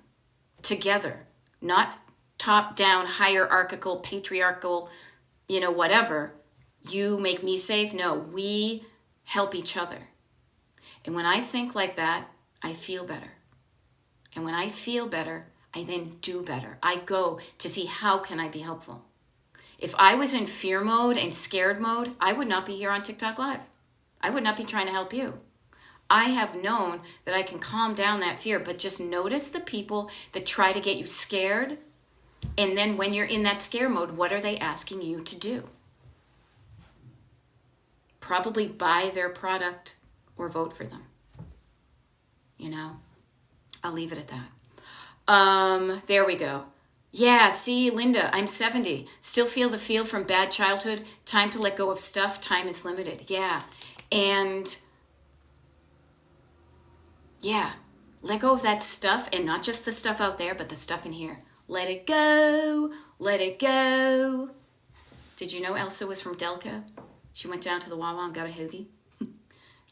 S1: together, not top-down, hierarchical, patriarchal, whatever. You make me safe. No, we help each other. And when I think like that, I feel better. And when I feel better, I then do better. I go to see how can I be helpful. If I was in fear mode and scared mode, I would not be here on TikTok Live. I would not be trying to help you. I have known that I can calm down that fear, but just notice the people that try to get you scared. And then when you're in that scare mode, what are they asking you to do? Probably buy their product or vote for them. I'll leave it at that. There we go. Yeah, see, Linda, I'm 70. Still feel the feel from bad childhood. Time to let go of stuff. Time is limited. Yeah. And yeah, let go of that stuff, and not just the stuff out there, but the stuff in here. Let it go. Let it go. Did you know Elsa was from Delca? She went down to the Wawa and got a hoagie.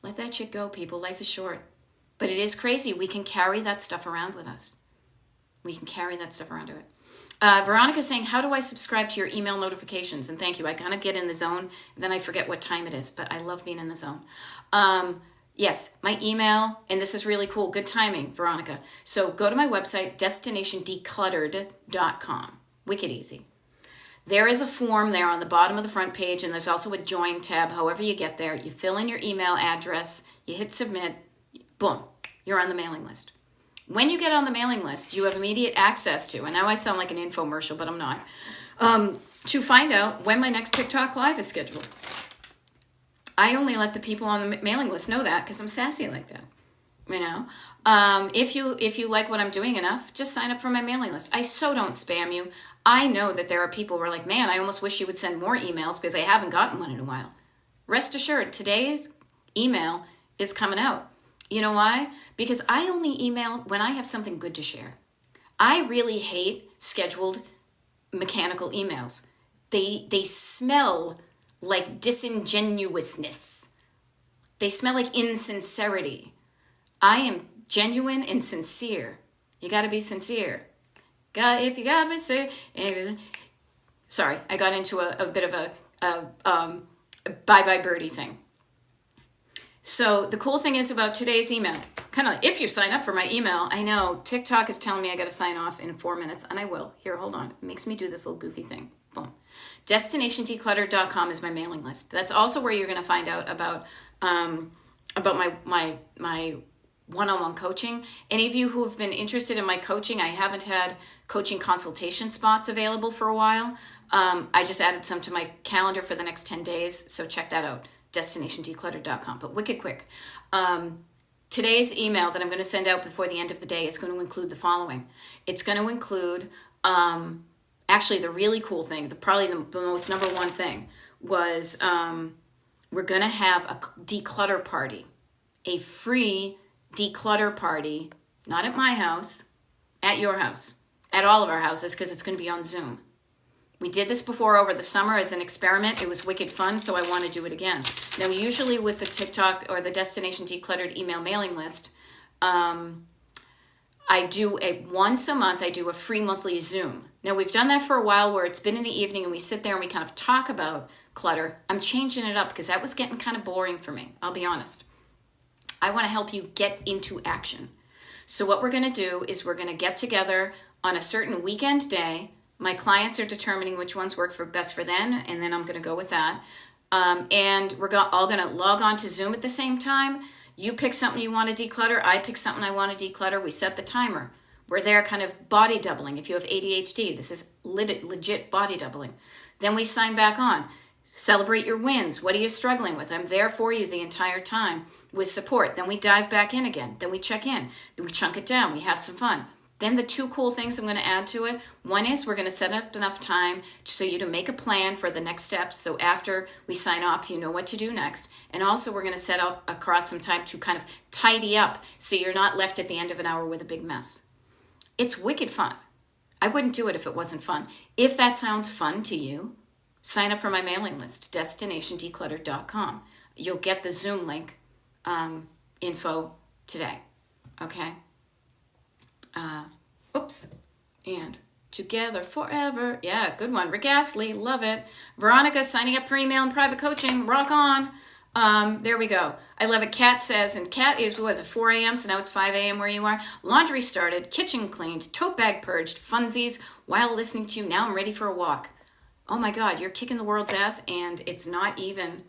S1: Let that shit go, people. Life is short. But it is crazy. We can carry that stuff around with us. We can carry that stuff around to it. Veronica's saying, how do I subscribe to your email notifications? And thank you. I kind of get in the zone, and then I forget what time it is, but I love being in the zone. Yes, my email, and this is really cool. Good timing, Veronica. So go to my website, destinationdecluttered.com. Wicked easy. There is a form there on the bottom of the front page, and there's also a join tab. However you get there, you fill in your email address, you hit submit, boom, you're on the mailing list. When you get on the mailing list, you have immediate access to, and now I sound like an infomercial, but I'm not, to find out when my next TikTok Live is scheduled. I only let the people on the mailing list know that because I'm sassy like that. You know, if you like what I'm doing enough, just sign up for my mailing list. I so don't spam you. I know that there are people who are like, man, I almost wish you would send more emails because I haven't gotten one in a while. Rest assured, today's email is coming out. You know why? Because I only email when I have something good to share. I really hate scheduled mechanical emails. They smell like disingenuousness. They smell like insincerity. I am genuine and sincere. You got to be sincere. If you got to be sincere. Sorry, I got into a bit of a bye-bye birdie thing. So the cool thing is about today's email, kind of if you sign up for my email, I know TikTok is telling me I got to sign off in 4 minutes, and I will. Here, hold on. It makes me do this little goofy thing. Boom. DestinationDecluttered.com is my mailing list. That's also where you're going to find out about my one-on-one coaching. Any of you who have been interested in my coaching, I haven't had coaching consultation spots available for a while. I just added some to my calendar for the next 10 days, so check that out, DestinationDecluttered.com. But wicked quick. Today's email that I'm going to send out before the end of the day is going to include the following. It's going to include, actually the really cool thing, probably the most number one thing was we're going to have a declutter party, a free declutter party, not at my house, at your house, at all of our houses, because it's going to be on Zoom. We did this before over the summer as an experiment. It was wicked fun, so I want to do it again. Now, usually with the TikTok or the Destination Decluttered email mailing list, I do once a month, I do a free monthly Zoom. Now, we've done that for a while where it's been in the evening and we sit there and we kind of talk about clutter. I'm changing it up because that was getting kind of boring for me. I'll be honest. I want to help you get into action. So what we're going to do is we're going to get together on a certain weekend day. My clients are determining which ones work best for them, and then I'm going to go with that. And we're all going to log on to Zoom at the same time. You pick something you want to declutter. I pick something I want to declutter. We set the timer. We're there kind of body doubling. If you have ADHD, this is legit body doubling. Then we sign back on. Celebrate your wins. What are you struggling with? I'm there for you the entire time with support. Then we dive back in again. Then we check in. Then we chunk it down. We have some fun. Then the two cool things I'm going to add to it. One is we're going to set up enough time so you to make a plan for the next steps. So after we sign off, you know what to do next. And also we're going to set up across some time to kind of tidy up so you're not left at the end of an hour with a big mess. It's wicked fun. I wouldn't do it if it wasn't fun. If that sounds fun to you, sign up for my mailing list, DestinationDecluttered.com. You'll get the Zoom link info today. Okay? And together forever. Yeah, good one. Rick Astley, love it. Veronica, signing up for email and private coaching. Rock on. There we go. I love it. Kat says, and Kat is, was it 4 a.m., so now it's 5 a.m. where you are. Laundry started, kitchen cleaned, tote bag purged, funsies while listening to you. Now I'm ready for a walk. Oh my God, you're kicking the world's ass, and it's not even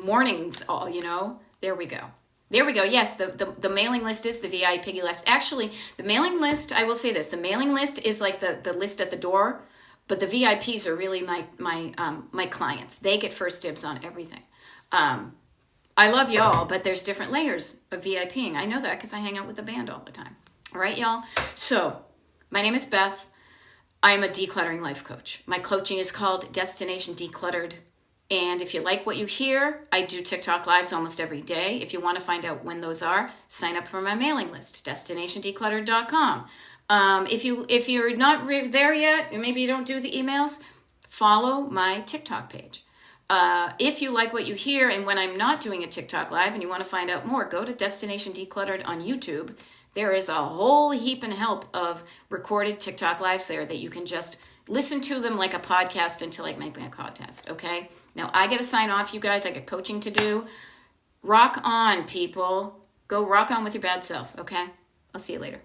S1: mornings all, you know. There we go. There we go. Yes, the mailing list is the VI Piggy list. Actually, the mailing list, I will say this, the mailing list is like the list at the door, but the VIPs are really my clients. They get first dibs on everything. I love y'all, but there's different layers of VIPing. I know that because I hang out with the band all the time. All right, y'all? So, my name is Beth. I'm a decluttering life coach. My coaching is called Destination Decluttered. And if you like what you hear, I do TikTok lives almost every day. If you want to find out when those are, sign up for my mailing list, DestinationDecluttered.com. If you're not there yet, and maybe you don't do the emails, follow my TikTok page. If you like what you hear, and when I'm not doing a TikTok live and you want to find out more, go to Destination Decluttered on YouTube. There is a whole heap and help of recorded TikTok lives there that you can just listen to them like a podcast until I make my podcast, okay? Now, I got to sign off, you guys. I got coaching to do. Rock on, people. Go rock on with your bad self, okay? I'll see you later.